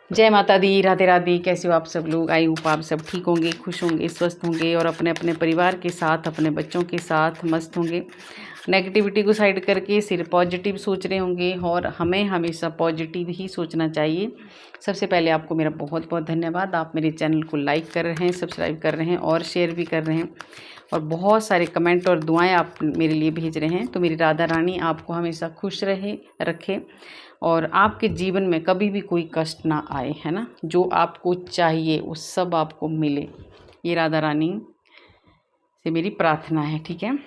जय माता दी, राधे राधे। कैसे हो आप सब लोग? आई होप आप सब ठीक होंगे, खुश होंगे, स्वस्थ होंगे और अपने अपने परिवार के साथ, अपने बच्चों के साथ मस्त होंगे। नेगेटिविटी को साइड करके सिर्फ पॉजिटिव सोच रहे होंगे और हमें हमेशा पॉजिटिव ही सोचना चाहिए। सबसे पहले आपको मेरा बहुत बहुत धन्यवाद। आप मेरे चैनल को लाइक कर रहे हैं, सब्सक्राइब कर रहे हैं और शेयर भी कर रहे हैं और बहुत सारे कमेंट और दुआएं आप मेरे लिए भेज रहे हैं। तो मेरी राधा रानी आपको हमेशा खुश रखे और आपके जीवन में कभी भी कोई कष्ट ना आए, है ना। जो आपको चाहिए वो सब आपको मिले, ये राधा रानी से मेरी प्रार्थना है, ठीक है।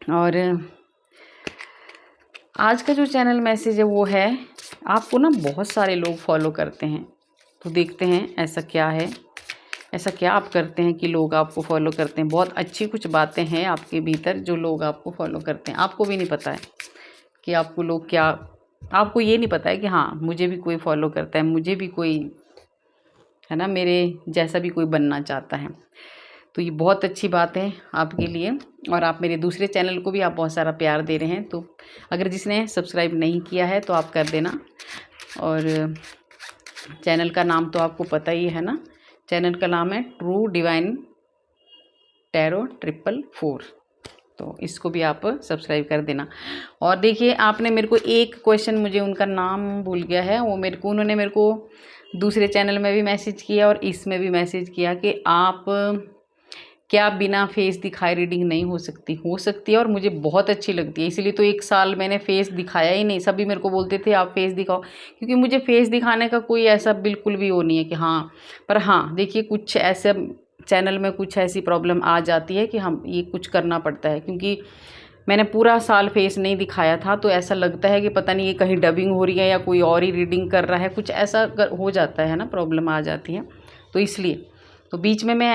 और आज का जो चैनल मैसेज है वो है, आपको ना बहुत सारे लोग फॉलो करते हैं, तो देखते हैं ऐसा क्या है, ऐसा क्या आप करते हैं कि लोग आपको फॉलो करते हैं। बहुत अच्छी कुछ बातें हैं आपके भीतर जो लोग आपको फॉलो करते हैं। आपको भी नहीं पता है कि आपको लोग क्या, आपको ये नहीं पता है कि हाँ मुझे भी कोई फॉलो करता है, मुझे भी कोई, है ना, मेरे जैसा भी कोई बनना चाहता है। तो ये बहुत अच्छी बात है आपके लिए। और आप मेरे दूसरे चैनल को भी आप बहुत सारा प्यार दे रहे हैं, तो अगर जिसने सब्सक्राइब नहीं किया है तो आप कर देना। और चैनल का नाम तो आपको पता ही है ना, चैनल का नाम है ट्रू डिवाइन टैरो 444, तो इसको भी आप सब्सक्राइब कर देना। और देखिए, आपने मेरे को एक क्वेश्चन, मुझे उनका नाम भूल गया है, वो उन्होंने मेरे को दूसरे चैनल में भी मैसेज किया और इसमें भी मैसेज किया कि आप क्या बिना फेस दिखाए रीडिंग नहीं हो सकती? हो सकती है और मुझे बहुत अच्छी लगती है, इसीलिए तो 1 साल मैंने फेस दिखाया ही नहीं। सभी मेरे को बोलते थे आप फेस दिखाओ, क्योंकि मुझे फेस दिखाने का कोई ऐसा बिल्कुल भी वो नहीं है कि हाँ। पर हाँ देखिए, कुछ ऐसे चैनल में कुछ ऐसी प्रॉब्लम आ जाती है कि हम ये कुछ करना पड़ता है, क्योंकि मैंने पूरा साल फेस नहीं दिखाया था, तो ऐसा लगता है कि पता नहीं ये कहीं डबिंग हो रही है या कोई और ही रीडिंग कर रहा है, कुछ ऐसा हो जाता है ना, प्रॉब्लम आ जाती है। तो इसलिए तो बीच में मैं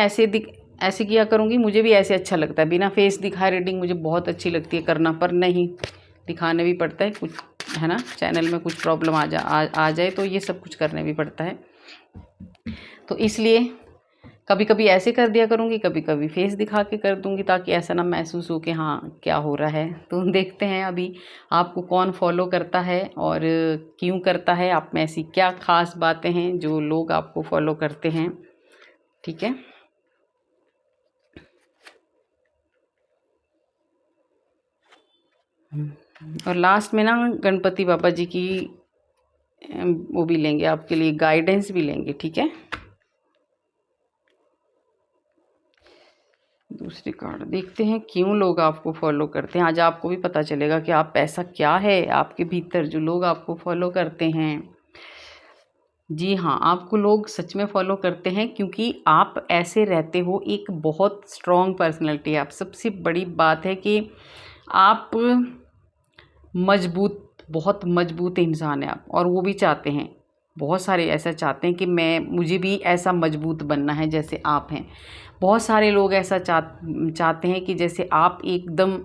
ऐसे किया करूँगी, मुझे भी ऐसे अच्छा लगता है। बिना फेस दिखाए रीडिंग मुझे बहुत अच्छी लगती है करना, पर नहीं, दिखाने भी पड़ता है कुछ, है ना। चैनल में कुछ प्रॉब्लम आ जाए तो ये सब कुछ करने भी पड़ता है। तो इसलिए कभी कभी ऐसे कर दिया करूँगी, कभी कभी फेस दिखा के कर दूँगी, ताकि ऐसा ना महसूस हो कि हाँ क्या हो रहा है। तो देखते हैं अभी आपको कौन फॉलो करता है और क्यों करता है, आप में ऐसी क्या ख़ास बातें हैं जो लोग आपको फॉलो करते हैं, ठीक है। और लास्ट में ना गणपति बाबा जी की वो भी लेंगे, आपके लिए गाइडेंस भी लेंगे, ठीक है। दूसरी कार्ड देखते हैं, क्यों लोग आपको फॉलो करते हैं। आज आपको भी पता चलेगा कि आप, ऐसा क्या है आपके भीतर जो लोग आपको फॉलो करते हैं। जी हाँ, आपको लोग सच में फॉलो करते हैं क्योंकि आप ऐसे रहते हो, एक बहुत स्ट्रॉन्ग पर्सनैलिटी है आप। सबसे बड़ी बात है कि आप मजबूत, बहुत मजबूत इंसान है आप, और वो भी चाहते हैं, बहुत सारे ऐसा चाहते हैं कि मुझे भी ऐसा मजबूत बनना है जैसे आप हैं। बहुत सारे लोग ऐसा चाहते हैं कि जैसे आप एकदम,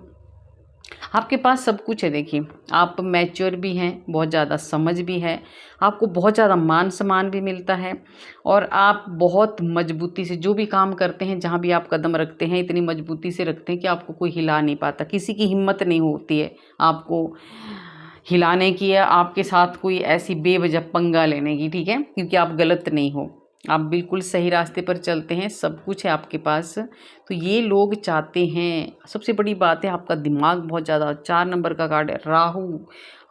आपके पास सब कुछ है। देखिए, आप मैच्योर भी हैं, बहुत ज़्यादा समझ भी है, आपको बहुत ज़्यादा मान सम्मान भी मिलता है, और आप बहुत मजबूती से जो भी काम करते हैं, जहाँ भी आप कदम रखते हैं, इतनी मजबूती से रखते हैं कि आपको कोई हिला नहीं पाता। किसी की हिम्मत नहीं होती है आपको हिलाने की या आपके साथ कोई ऐसी बेवजह पंगा लेने की, ठीक है, क्योंकि आप गलत नहीं हो, आप बिल्कुल सही रास्ते पर चलते हैं, सब कुछ है आपके पास। तो ये लोग चाहते हैं। सबसे बड़ी बात है, आपका दिमाग बहुत ज़्यादा, 4 नंबर का कार्ड है राहु।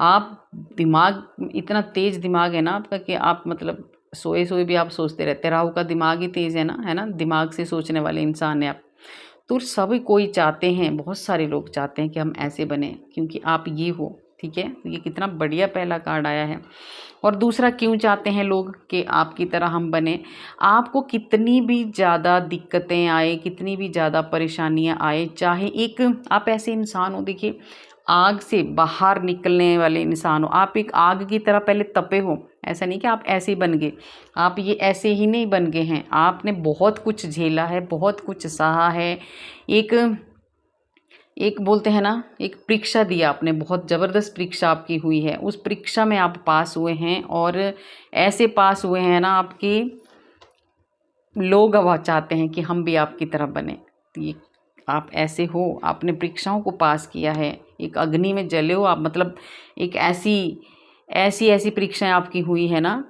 आप दिमाग, इतना तेज़ दिमाग है ना आपका कि आप मतलब सोए सोए भी आप सोचते रहते हैं। राहु का दिमाग ही तेज़ है ना, है ना, दिमाग से सोचने वाले इंसान है आप। तो सभी कोई चाहते हैं, बहुत सारे लोग चाहते हैं कि हम ऐसे बने, क्योंकि आप ये हो, ठीक है। तो ये कितना बढ़िया पहला कार्ड आया है। और दूसरा, क्यों चाहते हैं लोग कि आपकी तरह हम बने? आपको कितनी भी ज़्यादा दिक्कतें आए, कितनी भी ज़्यादा परेशानियां आए, चाहे एक आप ऐसे इंसान हो, देखिए, आग से बाहर निकलने वाले इंसान हो, आप एक आग की तरह पहले तपे हो। ऐसा नहीं कि आप ऐसे ही बन गए, आप ये ऐसे ही नहीं बन गए हैं, आपने बहुत कुछ झेला है, बहुत कुछ सहा है। एक एक बोलते हैं ना, एक परीक्षा दी आपने, बहुत ज़बरदस्त परीक्षा आपकी हुई है, उस परीक्षा में आप पास हुए हैं, और ऐसे पास हुए हैं ना आपकी, लोग अब चाहते हैं कि हम भी आपकी तरह बने। तो ये आप ऐसे हो, आपने परीक्षाओं को पास किया है, एक अग्नि में जले हो आप, मतलब एक ऐसी ऐसी ऐसी परीक्षाएं आपकी हुई है ना,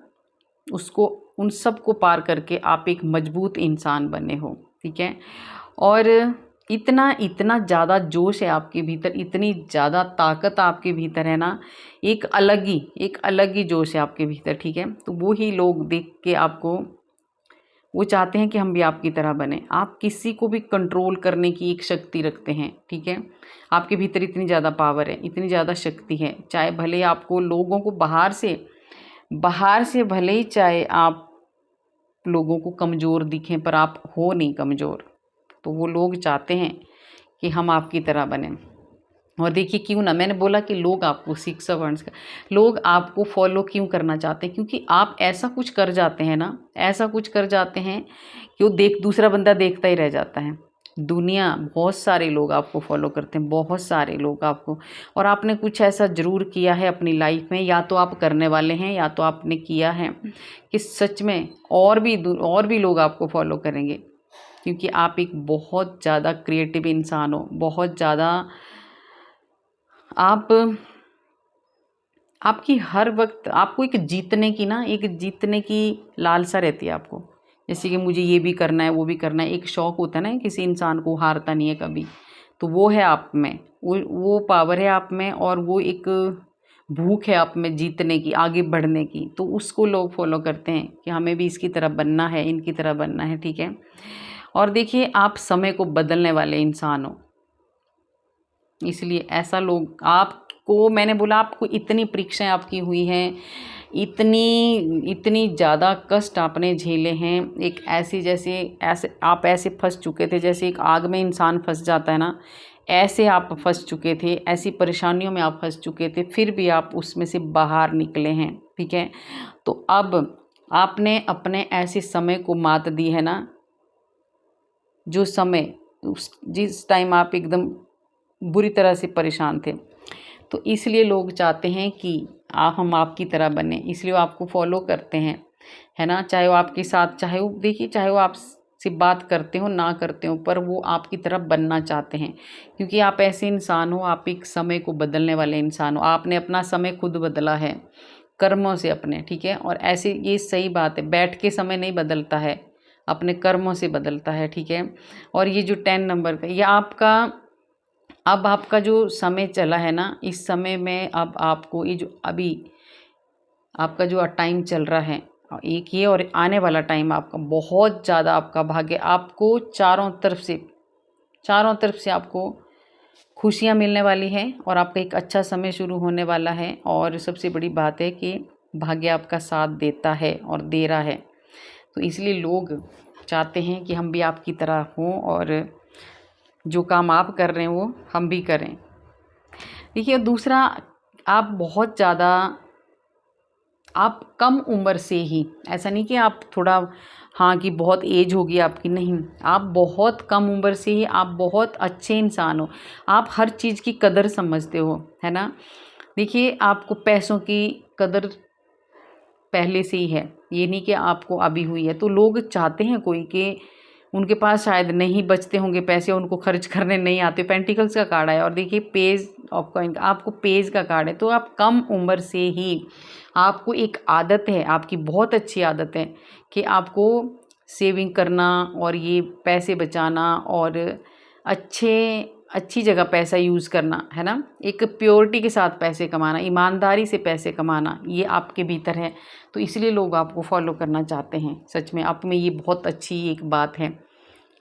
उसको, उन सब को पार करके आप एक मजबूत इंसान बने हो, ठीक है। और इतना इतना ज़्यादा जोश है आपके भीतर, इतनी ज़्यादा ताकत आपके भीतर है ना, एक अलग ही जोश है आपके भीतर, ठीक है। तो वो ही लोग देख के आपको, वो चाहते हैं कि हम भी आपकी तरह बने। आप किसी को भी कंट्रोल करने की एक शक्ति रखते हैं, ठीक है। आपके भीतर इतनी ज़्यादा पावर है, इतनी ज़्यादा शक्ति है, चाहे भले आपको लोगों को बाहर से भले ही चाहे आप लोगों को कमज़ोर दिखें, पर आप हो नहीं कमज़ोर। तो वो लोग चाहते हैं कि हम आपकी तरह बने। और देखिए क्यों ना, मैंने बोला कि लोग आपको, 6 ऑफ वांड्स का, लोग आपको फॉलो क्यों करना चाहते हैं, क्योंकि आप ऐसा कुछ कर जाते हैं ना, ऐसा कुछ कर जाते हैं कि वो दूसरा बंदा देखता ही रह जाता है। दुनिया, बहुत सारे लोग आपको फॉलो करते हैं, बहुत सारे लोग आपको, और आपने कुछ ऐसा ज़रूर किया है अपनी लाइफ में, या तो आप करने वाले हैं या तो आपने किया है, कि सच में और भी लोग आपको फॉलो करेंगे, क्योंकि आप एक बहुत ज़्यादा क्रिएटिव इंसान हो, बहुत ज़्यादा आपकी हर वक्त आपको एक जीतने की लालसा रहती है आपको, जैसे कि मुझे ये भी करना है, वो भी करना है, एक शौक़ होता है ना, किसी इंसान को हारता नहीं है कभी, तो वो है आप में, वो पावर है आप में, और वो एक भूख है आप में जीतने की, आगे बढ़ने की। तो उसको लोग फॉलो करते हैं कि हमें भी इसकी तरह बनना है, इनकी तरह बनना है, ठीक है। और देखिए आप समय को बदलने वाले इंसान हो, इसलिए ऐसा लोग आपको, मैंने बोला आपको इतनी परीक्षाएं आपकी हुई हैं, इतनी ज़्यादा कष्ट आपने झेले हैं, एक ऐसे आप ऐसे फंस चुके थे, जैसे एक आग में इंसान फंस जाता है ना, ऐसे आप फंस चुके थे, ऐसी परेशानियों में आप फंस चुके थे, फिर भी आप उसमें से बाहर निकले हैं, ठीक है। तो अब आपने अपने ऐसे समय को मात दी है ना, जो समय जिस टाइम आप एकदम बुरी तरह से परेशान थे, तो इसलिए लोग चाहते हैं कि हम आपकी तरह बने, इसलिए वो आपको फॉलो करते हैं, है ना। चाहे वो आपके साथ, चाहे वो आपसे बात करते हो ना करते हो, पर वो आपकी तरह बनना चाहते हैं, क्योंकि आप ऐसे इंसान हो, आप एक समय को बदलने वाले इंसान हो, आपने अपना समय खुद बदला है कर्मों से अपने, ठीक है। और ऐसे, ये सही बात है, बैठ के समय नहीं बदलता है, अपने कर्मों से बदलता है, ठीक है। और ये जो 10 नंबर का, ये अब आपका जो समय चला है ना, इस समय में अब आपको ये जो अभी आपका जो टाइम चल रहा है, एक ये और आने वाला टाइम आपका बहुत ज़्यादा, आपका भाग्य, आपको चारों तरफ से आपको खुशियाँ मिलने वाली हैं, और आपका एक अच्छा समय शुरू होने वाला है। और सबसे बड़ी बात है कि भाग्य आपका साथ देता है और दे रहा है, तो इसलिए लोग चाहते हैं कि हम भी आपकी तरह हों, और जो काम आप कर रहे हैं वो हम भी करें। देखिए दूसरा, आप कम उम्र से ही, ऐसा नहीं कि आप थोड़ा, हाँ कि बहुत एज होगी आपकी, नहीं, आप बहुत कम उम्र से ही आप बहुत अच्छे इंसान हो, आप हर चीज़ की कदर समझते हो, है ना। देखिए आपको पैसों की कदर पहले से ही है, ये नहीं कि आपको अभी हुई है। तो लोग चाहते हैं कोई कि उनके पास शायद नहीं बचते होंगे पैसे, उनको खर्च करने नहीं आते। पेंटिकल्स का कार्ड है, और देखिए पेज ऑफ कॉइन, आपको पेज का कार्ड है। तो आप कम उम्र से ही, आपको एक आदत है, आपकी बहुत अच्छी आदत है कि आपको सेविंग करना, और ये पैसे बचाना, और अच्छी जगह पैसा यूज़ करना, है ना। एक प्योरिटी के साथ पैसे कमाना, ईमानदारी से पैसे कमाना, ये आपके भीतर है। तो इसलिए लोग आपको फॉलो करना चाहते हैं। सच में आप में ये बहुत अच्छी एक बात है,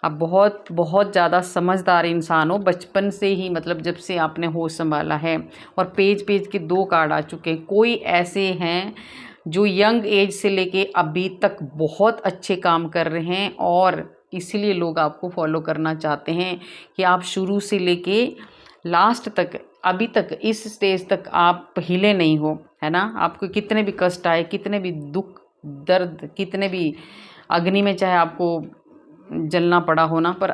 आप बहुत बहुत ज़्यादा समझदार इंसान हो बचपन से ही, मतलब जब से आपने होश संभाला है। और पेज के 2 कार्ड आ चुके हैं। कोई ऐसे हैं जो यंग एज से लेके अभी तक बहुत अच्छे काम कर रहे हैं, और इसलिए लोग आपको फॉलो करना चाहते हैं कि आप शुरू से लेके लास्ट तक, अभी तक, इस स्टेज तक आप हिले नहीं हो, है ना। आपको कितने भी कष्ट आए, कितने भी दुख दर्द, कितने भी अग्नि में चाहे आपको जलना पड़ा हो ना, पर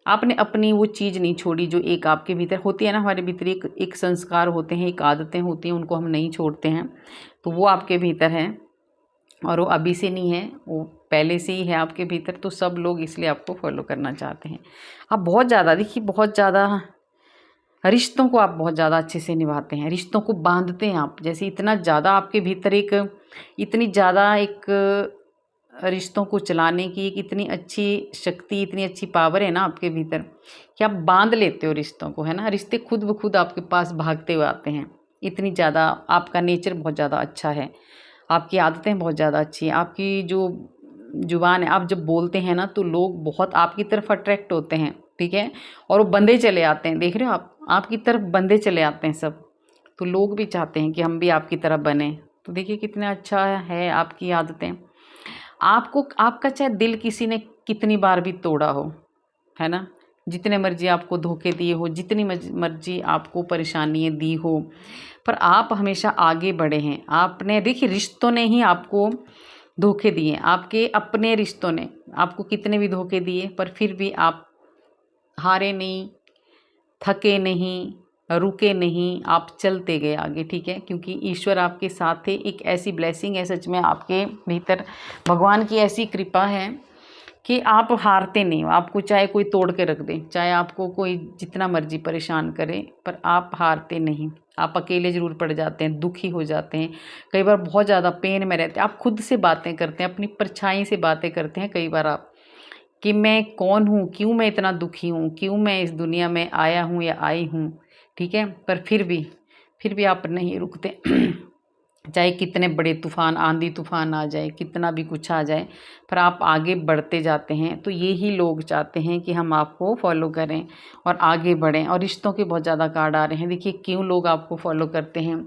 आपने अपनी वो चीज़ नहीं छोड़ी जो एक आपके भीतर होती है ना। हमारे भीतर एक संस्कार होते हैं, एक आदतें होती हैं, उनको हम नहीं छोड़ते हैं। तो वो आपके भीतर है, और वो अभी से नहीं है, वो पहले से ही है आपके भीतर। तो सब लोग इसलिए आपको फॉलो करना चाहते हैं। आप बहुत ज़्यादा, देखिए बहुत ज़्यादा रिश्तों को आप बहुत ज़्यादा अच्छे से निभाते हैं, रिश्तों को बांधते हैं आप। जैसे इतना ज़्यादा आपके भीतर एक इतनी ज़्यादा एक रिश्तों को चलाने की एक इतनी अच्छी शक्ति, इतनी अच्छी पावर है ना आपके भीतर कि आप बांध लेते हो रिश्तों को, है ना। रिश्ते खुद ब खुद आपके पास भागते हुए आते हैं। इतनी ज़्यादा आपका नेचर बहुत ज़्यादा अच्छा है, आपकी आदतें बहुत ज़्यादा अच्छी हैं, आपकी जो जुबान है, आप जब बोलते हैं ना तो लोग बहुत आपकी तरफ अट्रैक्ट होते हैं, ठीक है। और वो बंदे चले आते हैं, देख रहे हो आप, आपकी तरफ बंदे चले आते हैं सब। तो लोग भी चाहते हैं कि हम भी आपकी तरह बने। तो देखिए कितना अच्छा है आपकी आदतें। आपको आपका चाहे दिल किसी ने कितनी बार भी तोड़ा हो, है ना, जितने मर्जी आपको धोखे दिए हो, जितनी मर्जी आपको परेशानियाँ दी हो, पर आप हमेशा आगे बढ़े हैं। आपने देखिए रिश्तों ने ही आपको धोखे दिए, आपके अपने रिश्तों ने आपको कितने भी धोखे दिए, पर फिर भी आप हारे नहीं, थके नहीं, रुके नहीं, आप चलते गए आगे, ठीक है। क्योंकि ईश्वर आपके साथ है, एक ऐसी ब्लेसिंग है सच में आपके भीतर, भगवान की ऐसी कृपा है कि आप हारते नहीं हो। आपको चाहे कोई तोड़ के रख दे, चाहे आपको कोई जितना मर्जी परेशान करे, पर आप हारते नहीं। आप अकेले ज़रूर पड़ जाते हैं, दुखी हो जाते हैं, कई बार बहुत ज़्यादा पेन में रहते हैं। आप खुद से बातें करते हैं, अपनी परछाई से बातें करते हैं कई बार आप, कि मैं कौन हूँ, क्यों मैं इतना दुखी हूँ, क्यों मैं इस दुनिया में आया हूँ या आई हूँ, ठीक है। पर फिर भी आप नहीं रुकते चाहे कितने बड़े तूफ़ान, आंधी तूफ़ान आ जाए, कितना भी कुछ आ जाए, पर आप आगे बढ़ते जाते हैं। तो ये ही लोग चाहते हैं कि हम आपको फॉलो करें और आगे बढ़ें। और रिश्तों के बहुत ज़्यादा कार्ड आ रहे हैं। देखिए क्यों लोग आपको फॉलो करते हैं।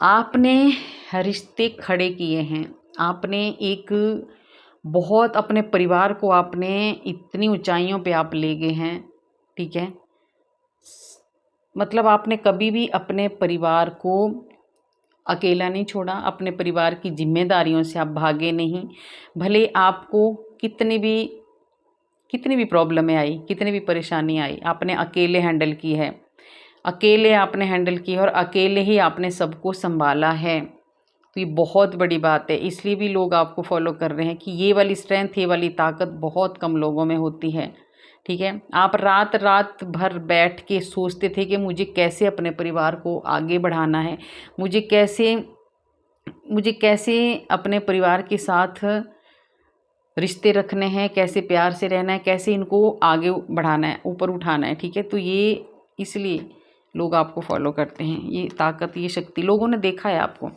आपने रिश्ते खड़े किए हैं, आपने एक बहुत अपने परिवार को आपने इतनी ऊंचाइयों पे आप ले गए हैं, ठीक है। मतलब आपने कभी भी अपने परिवार को अकेला नहीं छोड़ा, अपने परिवार की जिम्मेदारियों से आप भागे नहीं। भले आपको कितनी भी प्रॉब्लमें आई, कितनी भी परेशानी आई, आपने अकेले हैंडल की है, अकेले आपने हैंडल की है और अकेले ही आपने सबको संभाला है। तो ये बहुत बड़ी बात है, इसलिए भी लोग आपको फॉलो कर रहे हैं कि ये वाली स्ट्रेंथ, ये वाली ताकत बहुत कम लोगों में होती है, ठीक है। आप रात रात भर बैठ के सोचते थे कि मुझे कैसे अपने परिवार को आगे बढ़ाना है, मुझे कैसे अपने परिवार के साथ रिश्ते रखने हैं, कैसे प्यार से रहना है, कैसे इनको आगे बढ़ाना है, ऊपर उठाना है, ठीक है। तो ये इसलिए लोग आपको फॉलो करते हैं, ये ताकत, ये शक्ति लोगों ने देखा है आपको।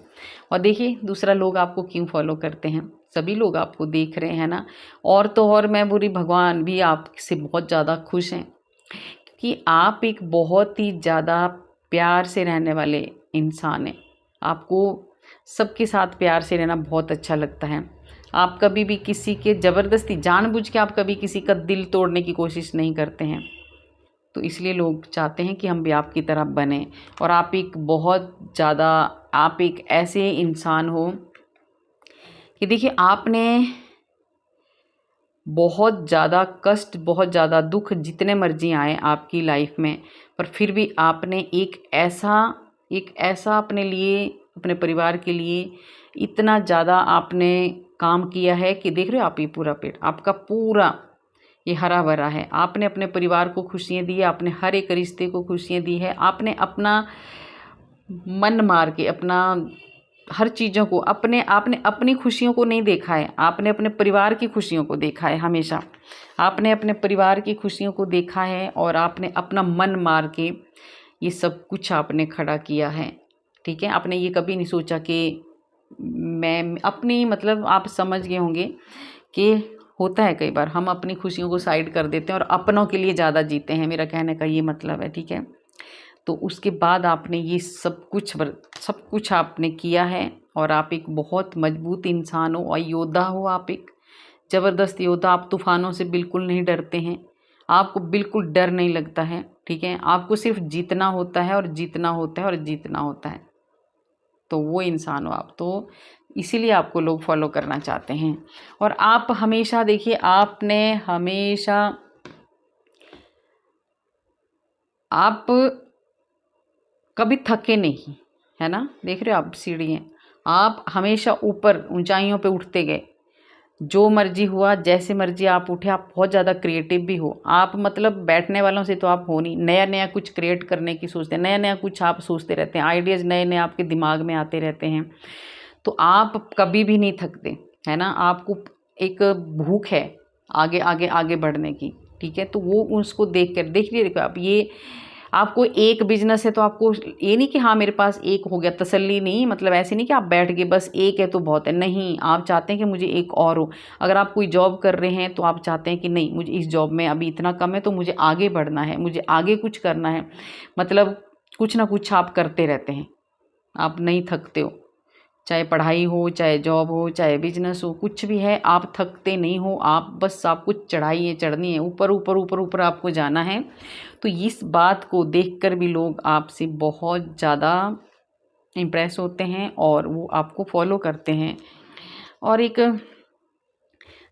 और देखिए दूसरा, लोग आपको क्यों फॉलो करते हैं, सभी लोग आपको देख रहे हैं ना। और तो और मैं बुरी, भगवान भी आपसे बहुत ज़्यादा खुश हैं कि आप एक बहुत ही ज़्यादा प्यार से रहने वाले इंसान हैं। आपको सबके साथ प्यार से रहना बहुत अच्छा लगता है। आप कभी भी किसी के ज़बरदस्ती, जानबूझ के आप कभी किसी का दिल तोड़ने की कोशिश नहीं करते हैं। तो इसलिए लोग चाहते हैं कि हम भी आपकी तरह बने। और आप एक बहुत ज़्यादा, आप एक ऐसे इंसान हो कि देखिए आपने बहुत ज़्यादा कष्ट, बहुत ज़्यादा दुख जितने मर्जी आए आपकी लाइफ में, पर फिर भी आपने एक ऐसा अपने लिए, अपने परिवार के लिए इतना ज़्यादा आपने काम किया है कि देख रहे हो आप, ये पूरा पेड़ आपका पूरा ये हरा भरा है। आपने अपने परिवार को खुशियाँ दी है, आपने हर एक रिश्ते को खुशियाँ दी है, आपने अपना मन मार के, अपना हर चीज़ों को, आपने अपनी खुशियों को नहीं देखा है, आपने अपने परिवार की खुशियों को देखा है। हमेशा आपने अपने परिवार की खुशियों को देखा है और आपने अपना मन मार के ये सब कुछ आपने खड़ा किया है, ठीक है। आपने ये कभी नहीं सोचा कि मैं अपनी, मतलब आप समझ गए होंगे कि होता है कई बार हम अपनी खुशियों को साइड कर देते हैं और अपनों के लिए ज़्यादा जीते हैं, मेरा कहने का ये मतलब है, ठीक है। तो उसके बाद आपने ये सब कुछ आपने किया है और आप एक बहुत मजबूत इंसान हो और योद्धा हो, आप एक ज़बरदस्त योद्धा। आप तूफ़ानों से बिल्कुल नहीं डरते हैं, आपको बिल्कुल डर नहीं लगता है, ठीक है। आपको सिर्फ जीतना होता है और जीतना होता है और जीतना होता है। तो वो इंसान हो आप, तो इसीलिए आपको लोग फॉलो करना चाहते हैं। और आप हमेशा देखिए, आपने हमेशा, आप कभी थके नहीं, है ना। देख रहे हो आप सीढ़ियाँ, आप हमेशा ऊपर ऊंचाइयों पे उठते गए। जो मर्जी हुआ, जैसे मर्जी आप उठे, आप बहुत ज़्यादा क्रिएटिव भी हो आप, मतलब बैठने वालों से तो आप हो नहीं, नया नया कुछ क्रिएट करने की सोचते हैं, नया नया कुछ आप सोचते रहते हैं, आइडियाज़ नए नए आपके दिमाग में आते रहते हैं। तो आप कभी भी नहीं थकते, है ना। आपको एक भूख है आगे आगे आगे बढ़ने की, ठीक है। तो वो उसको देख कर देख लीजिए आप, ये आपको एक बिजनेस है तो आपको ये नहीं कि हाँ मेरे पास एक हो गया, तसल्ली नहीं, मतलब ऐसे नहीं कि आप बैठ गए बस एक है तो बहुत है, नहीं, आप चाहते हैं कि मुझे एक और हो। अगर आप कोई जॉब कर रहे हैं तो आप चाहते हैं कि नहीं, मुझे इस जॉब में अभी इतना कम है तो मुझे आगे बढ़ना है, मुझे आगे कुछ करना है, मतलब कुछ ना कुछ आप करते रहते हैं, आप नहीं थकते हो। चाहे पढ़ाई हो, चाहे जॉब हो, चाहे बिजनेस हो, कुछ भी है, आप थकते नहीं हो। आप बस आपको चढ़ाई है, चढ़नी है, ऊपर ऊपर ऊपर ऊपर आपको जाना है। तो इस बात को देखकर भी लोग आपसे बहुत ज़्यादा इम्प्रेस होते हैं और वो आपको फॉलो करते हैं। और एक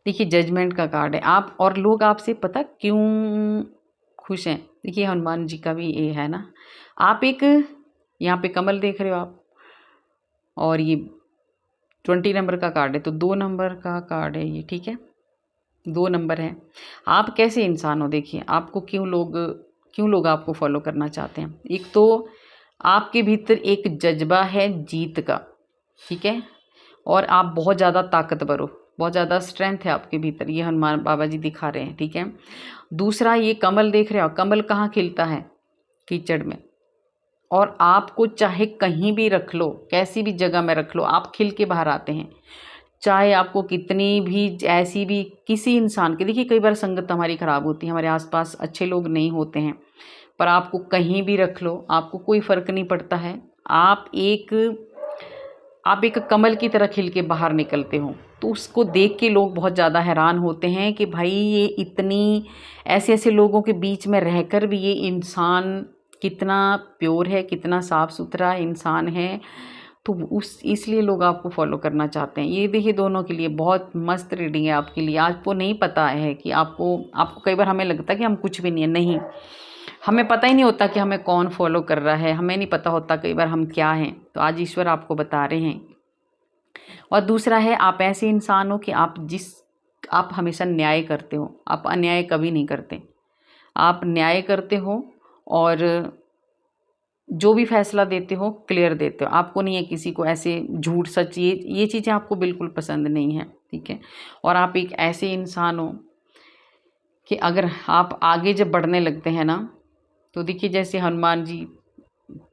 देखिए जजमेंट का कार्ड है आप, और लोग आपसे पता क्यों खुश हैं। देखिए हनुमान जी का भी ये है ना, आप एक यहाँ पे कमल देख रहे हो आप, और ये 20 नंबर का कार्ड है, तो 2 नंबर का कार्ड है ये, ठीक है, 2 नंबर है। आप कैसे इंसान हो, देखिए आपको क्यों लोग आपको फॉलो करना चाहते हैं। एक तो आपके भीतर एक जज्बा है जीत का, ठीक है, और आप बहुत ज़्यादा ताकतवर हो, बहुत ज़्यादा स्ट्रेंथ है आपके भीतर, ये हनुमान बाबा जी दिखा रहे हैं, ठीक है। दूसरा ये कमल देख रहे हो, कमल कहाँ खिलता है, कीचड़ में, और आपको चाहे कहीं भी रख लो, कैसी भी जगह में रख लो, आप खिल के बाहर आते हैं। चाहे आपको कितनी भी ऐसी भी किसी इंसान की, देखिए कई बार संगत हमारी ख़राब होती है, हमारे आसपास अच्छे लोग नहीं होते हैं, पर आपको कहीं भी रख लो, आपको कोई फ़र्क नहीं पड़ता है। आप एक कमल की तरह खिल के बाहर निकलते हो। तो उसको देख के लोग बहुत ज़्यादा हैरान होते हैं कि भाई ये इतनी ऐसे ऐसे लोगों के बीच में रहकर भी ये इंसान कितना प्योर है, कितना साफ़ सुथरा इंसान है। तो उस इसलिए लोग आपको फॉलो करना चाहते हैं। ये देखिए दोनों के लिए बहुत मस्त रीडिंग है आपके लिए। आपको नहीं पता है कि आपको कई बार हमें लगता है कि हम कुछ भी नहीं है, नहीं, हमें पता ही नहीं होता कि हमें कौन फॉलो कर रहा है, हमें नहीं पता होता कई बार हम क्या हैं। तो आज ईश्वर आपको बता रहे हैं। और दूसरा है, आप ऐसे इंसान हो कि आप हमेशा न्याय करते हो, आप अन्याय कभी नहीं करते, आप न्याय करते हो, और जो भी फैसला देते हो क्लियर देते हो। आपको नहीं है किसी को ऐसे झूठ सच, ये चीज़ें आपको बिल्कुल पसंद नहीं है, ठीक है। और आप एक ऐसे इंसान हो कि अगर आप आगे जब बढ़ने लगते हैं ना, तो देखिए जैसे हनुमान जी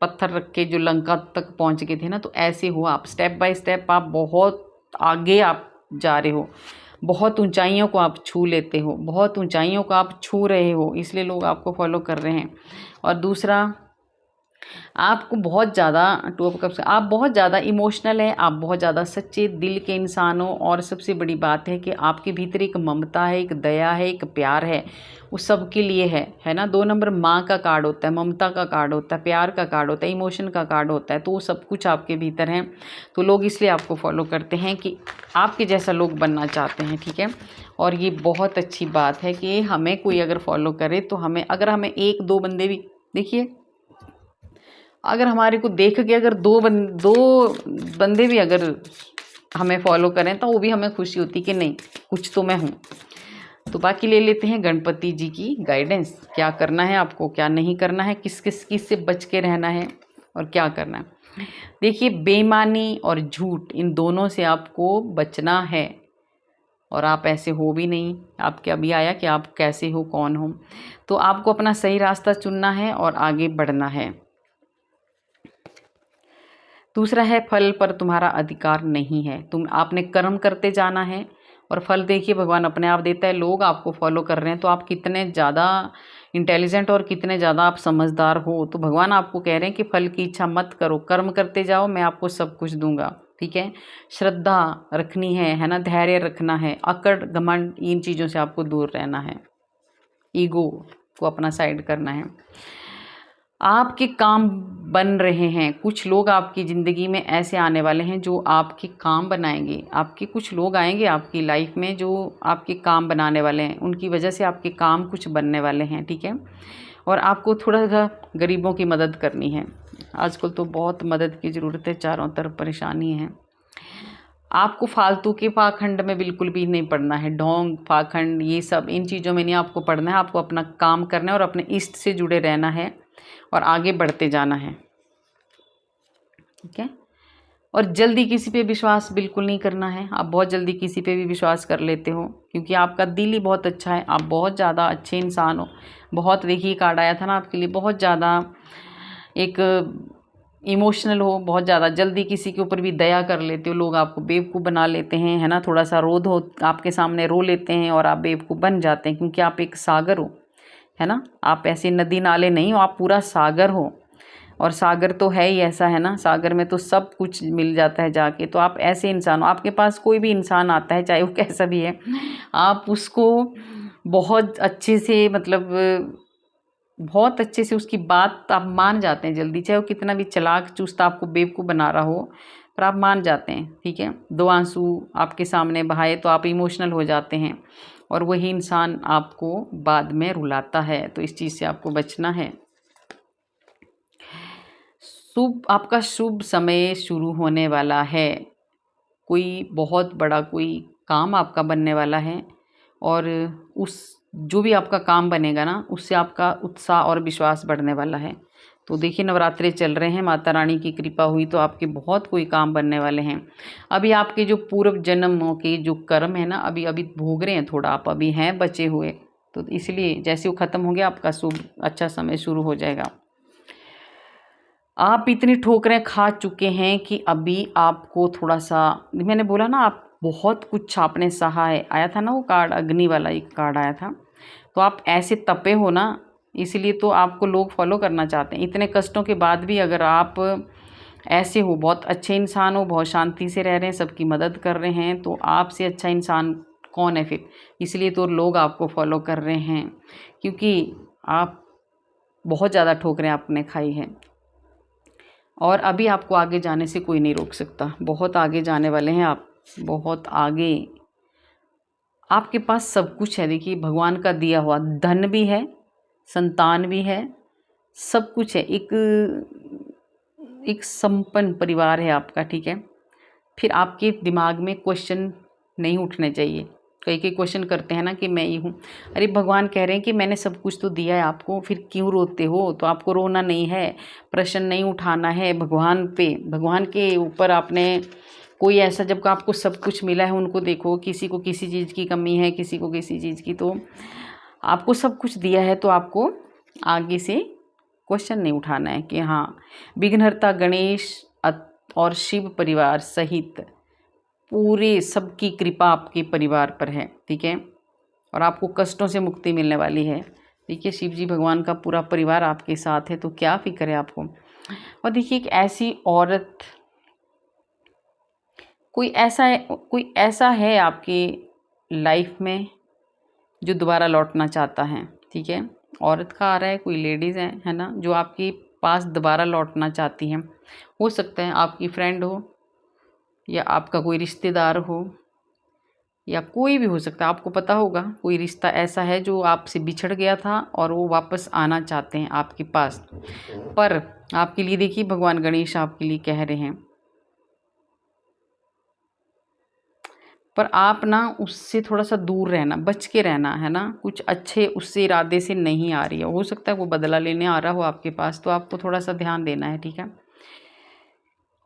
पत्थर रख के जो लंका तक पहुंच गए थे ना, तो ऐसे हो आप, स्टेप बाय स्टेप आप बहुत आगे आप जा रहे हो, बहुत ऊंचाइयों को आप छू लेते हो, बहुत ऊंचाइयों को आप छू रहे हो, इसलिए लोग आपको फॉलो कर रहे हैं। और दूसरा, आपको बहुत ज़्यादा टू ऑफ कप्स, आप बहुत ज़्यादा इमोशनल हैं, आप बहुत ज़्यादा सच्चे दिल के इंसान हो। और सबसे बड़ी बात है कि आपके भीतर एक ममता है, एक दया है, एक प्यार है, वो सबके लिए है ना। 2 नंबर माँ का कार्ड होता है, ममता का कार्ड होता है, प्यार का कार्ड होता है, इमोशन का कार्ड होता है। तो वो सब कुछ आपके भीतर है, तो लोग इसलिए आपको फॉलो करते हैं कि आपके जैसा लोग बनना चाहते हैं, ठीक है। और ये बहुत अच्छी बात है कि हमें कोई अगर फॉलो करे तो अगर हमें 1-2 बंदे भी, देखिए अगर हमारे को देख के अगर दो बंदे भी अगर हमें फॉलो करें तो वो भी हमें खुशी होती कि नहीं, कुछ तो मैं हूँ। तो बाकी ले लेते हैं गणपति जी की गाइडेंस, क्या करना है आपको, क्या नहीं करना है, किस से बच के रहना है और क्या करना है। देखिए बेईमानी और झूठ, इन दोनों से आपको बचना है, और आप ऐसे हो भी नहीं। आपके अभी आया कि आप कैसे हो, कौन हो। तो आपको अपना सही रास्ता चुनना है और आगे बढ़ना है। दूसरा है, फल पर तुम्हारा अधिकार नहीं है, आपने कर्म करते जाना है, और फल देखिए भगवान अपने आप देता है। लोग आपको फॉलो कर रहे हैं तो आप कितने ज़्यादा इंटेलिजेंट और कितने ज़्यादा आप समझदार हो। तो भगवान आपको कह रहे हैं कि फल की इच्छा मत करो, कर्म करते जाओ, मैं आपको सब कुछ दूंगा, ठीक है। श्रद्धा रखनी है ना, धैर्य रखना है, अकड़ घमंड इन चीज़ों से आपको दूर रहना है, ईगो को अपना साइड करना है। आपके काम बन रहे हैं, कुछ लोग आपकी ज़िंदगी में ऐसे आने वाले हैं जो आपके काम बनाएंगे। आपके कुछ लोग आएंगे आपकी लाइफ में जो आपके काम बनाने वाले हैं, उनकी वजह से आपके काम कुछ बनने वाले हैं, ठीक है। और आपको थोड़ा सा गरीबों की मदद करनी है। आजकल तो बहुत मदद की ज़रूरत है, चारों तरफ परेशानी है। आपको फालतू के पाखंड में बिल्कुल भी नहीं पड़ना है। ढोंग पाखंड ये सब इन चीज़ों में नहीं आपको पड़ना है। आपको अपना काम करना है और अपने इष्ट से जुड़े रहना है और आगे बढ़ते जाना है, ठीक है। और जल्दी किसी पे विश्वास बिल्कुल नहीं करना है। आप बहुत जल्दी किसी पे भी विश्वास कर लेते हो क्योंकि आपका दिल ही बहुत अच्छा है। आप बहुत ज़्यादा अच्छे इंसान हो। बहुत, देखिए कार्ड आया था ना आपके लिए, बहुत ज़्यादा एक इमोशनल हो, बहुत ज़्यादा जल्दी किसी के ऊपर भी दया कर लेते हो। लोग आपको बेवकूफ़ बना लेते हैं, है ना। थोड़ा सा रोध हो आपके सामने, रो लेते हैं और आप बेवकूफ़ बन जाते हैं क्योंकि आप एक सागर हो, है ना। आप ऐसे नदी नाले नहीं हो, आप पूरा सागर हो। और सागर तो है ही ऐसा, है ना। सागर में तो सब कुछ मिल जाता है जाके। तो आप ऐसे इंसान हो, आपके पास कोई भी इंसान आता है चाहे वो कैसा भी है, आप उसको बहुत अच्छे से, मतलब बहुत अच्छे से उसकी बात आप मान जाते हैं जल्दी, चाहे वो कितना भी चालाक चुस्त आपको बेवकूफ़ बना रहा हो, पर आप मान जाते हैं, ठीक है। दो आंसू आपके सामने बहाए तो आप इमोशनल हो जाते हैं और वही इंसान आपको बाद में रुलाता है। तो इस चीज़ से आपको बचना है। आपका शुभ समय शुरू होने वाला है। कोई बहुत बड़ा कोई काम आपका बनने वाला है और उस जो भी आपका काम बनेगा ना, उससे आपका उत्साह और विश्वास बढ़ने वाला है। तो देखिए नवरात्रे चल रहे हैं, माता रानी की कृपा हुई तो आपके बहुत कोई काम बनने वाले हैं। अभी आपके जो पूर्व जन्मों के जो कर्म है ना, अभी अभी भोग रहे हैं थोड़ा, आप अभी हैं बचे हुए, तो इसलिए जैसे वो ख़त्म होंगे आपका शुभ अच्छा समय शुरू हो जाएगा। आप इतनी ठोकरें खा चुके हैं कि अभी आपको थोड़ा सा, मैंने बोला ना आप बहुत कुछ आपने सहा है। आया था ना वो कार्ड, अग्नि वाला एक कार्ड आया था। तो आप ऐसे तपे हो ना, इसलिए तो आपको लोग फॉलो करना चाहते हैं। इतने कष्टों के बाद भी अगर आप ऐसे हो, बहुत अच्छे इंसान हो, बहुत शांति से रह रहे हैं, सबकी मदद कर रहे हैं, तो आपसे अच्छा इंसान कौन है फिर। इसलिए तो लोग आपको फॉलो कर रहे हैं क्योंकि आप बहुत ज़्यादा ठोकरें आपने खाई हैं और अभी आपको आगे जाने से कोई नहीं रोक सकता। बहुत आगे जाने वाले हैं आप, बहुत आगे। आपके पास सब कुछ है, देखिए भगवान का दिया हुआ धन भी है, संतान भी है, सब कुछ है। एक संपन्न परिवार है आपका, ठीक है। फिर आपके दिमाग में क्वेश्चन नहीं उठने चाहिए। कई क्वेश्चन करते हैं ना कि मैं ये हूँ। अरे भगवान कह रहे हैं कि मैंने सब कुछ तो दिया है आपको, फिर क्यों रोते हो। तो आपको रोना नहीं है, प्रश्न नहीं उठाना है भगवान पे, भगवान के ऊपर। आपने कोई ऐसा, जब आपको सब कुछ मिला है, उनको देखो, किसी को किसी चीज़ की कमी है, किसी को किसी चीज़ की, तो आपको सब कुछ दिया है तो आपको आगे से क्वेश्चन नहीं उठाना है कि हाँ। विघ्नहर्ता गणेश और शिव परिवार सहित पूरे सबकी कृपा आपके परिवार पर है, ठीक है। और आपको कष्टों से मुक्ति मिलने वाली है। देखिए शिव जी भगवान का पूरा परिवार आपके साथ है, तो क्या फिक्र है आपको। और देखिए एक ऐसी औरत, कोई ऐसा है आपकी लाइफ में जो दोबारा लौटना चाहता है, ठीक है। औरत का आ रहा है, कोई लेडीज़ है ना, जो आपके पास दोबारा लौटना चाहती हैं। हो सकता है आपकी फ्रेंड हो या आपका कोई रिश्तेदार हो या कोई भी हो सकता है। आपको पता होगा कोई रिश्ता ऐसा है जो आपसे बिछड़ गया था और वो वापस आना चाहते हैं आपके पास। पर आपके लिए देखिए भगवान गणेश आपके लिए कह रहे हैं, पर आप ना उससे थोड़ा सा दूर रहना, बच के रहना, है ना। कुछ अच्छे उससे इरादे से नहीं आ रही है, हो सकता है वो बदला लेने आ रहा हो आपके पास, तो आपको थोड़ा सा ध्यान देना है, ठीक है।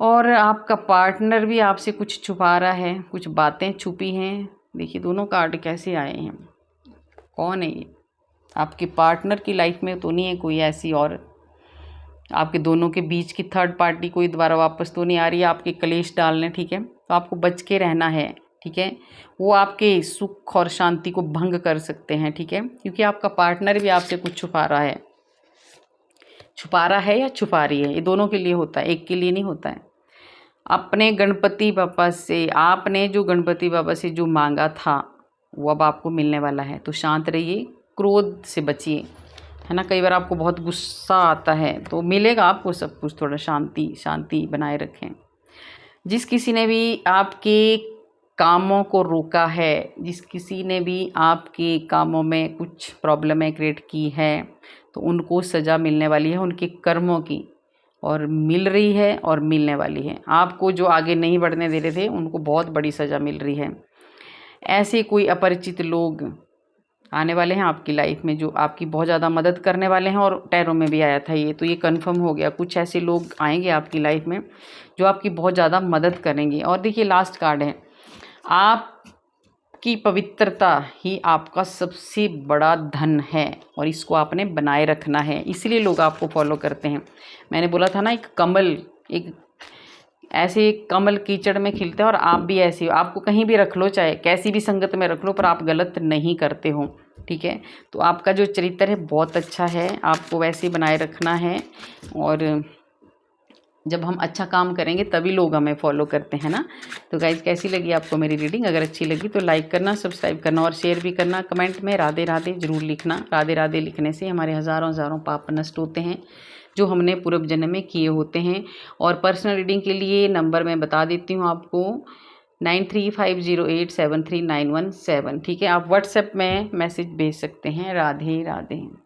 और आपका पार्टनर भी आपसे कुछ छुपा रहा है, कुछ बातें छुपी हैं। देखिए दोनों कार्ड कैसे आए हैं, कौन है ये। आपके पार्टनर की लाइफ में तो नहीं है कोई ऐसी औरत, आपके दोनों के बीच की थर्ड पार्टी कोई दोबारा वापस तो नहीं आ रही है आपके कलेश डालने, ठीक है। तो आपको बच के रहना है, ठीक है। वो आपके सुख और शांति को भंग कर सकते हैं, ठीक है, क्योंकि आपका पार्टनर भी आपसे कुछ छुपा रहा है। छुपा रहा है या छुपा रही है, ये दोनों के लिए होता है, एक के लिए नहीं होता है। अपने गणपति बाबा से, आपने जो गणपति बाबा से जो मांगा था वो अब आपको मिलने वाला है। तो शांत रहिए, क्रोध से बचिए, है ना। कई बार आपको बहुत गुस्सा आता है, तो मिलेगा आपको सब कुछ। थोड़ा शांति बनाए रखें। जिस किसी ने भी आपके कामों को रोका है, जिस किसी ने भी आपके कामों में कुछ प्रॉब्लमें क्रिएट की है, तो उनको सज़ा मिलने वाली है उनके कर्मों की। और मिल रही है और मिलने वाली है। आपको जो आगे नहीं बढ़ने दे रहे थे उनको बहुत बड़ी सज़ा मिल रही है। ऐसे कोई अपरिचित लोग आने वाले हैं आपकी लाइफ में जो आपकी बहुत ज़्यादा मदद करने वाले हैं, और टैरो में भी आया था ये, तो ये कंफर्म हो गया। कुछ ऐसे लोग आएंगे आपकी लाइफ में जो आपकी बहुत ज़्यादा मदद करेंगे। और देखिए लास्ट कार्ड है, आपकी पवित्रता ही आपका सबसे बड़ा धन है और इसको आपने बनाए रखना है, इसलिए लोग आपको फॉलो करते हैं। मैंने बोला था ना, एक कमल, एक ऐसे कमल कीचड़ में खिलते हैं और आप भी ऐसे हो। आपको कहीं भी रख लो, चाहे कैसी भी संगत में रख लो, पर आप गलत नहीं करते हो, ठीक है। तो आपका जो चरित्र है बहुत अच्छा है, आपको वैसे बनाए रखना है। और जब हम अच्छा काम करेंगे तभी लोग हमें फॉलो करते हैं ना। तो गाइज कैसी लगी आपको मेरी रीडिंग? अगर अच्छी लगी तो लाइक करना, सब्सक्राइब करना और शेयर भी करना। कमेंट में राधे राधे ज़रूर लिखना। राधे राधे लिखने से हमारे हज़ारों हज़ारों पाप नष्ट होते हैं जो हमने पूर्व जन्म में किए होते हैं। और पर्सनल रीडिंग के लिए नंबर मैं बता देती हूँ आपको, 9350873917, ठीक है। आप व्हाट्सएप में मैसेज भेज सकते हैं। राधे राधे।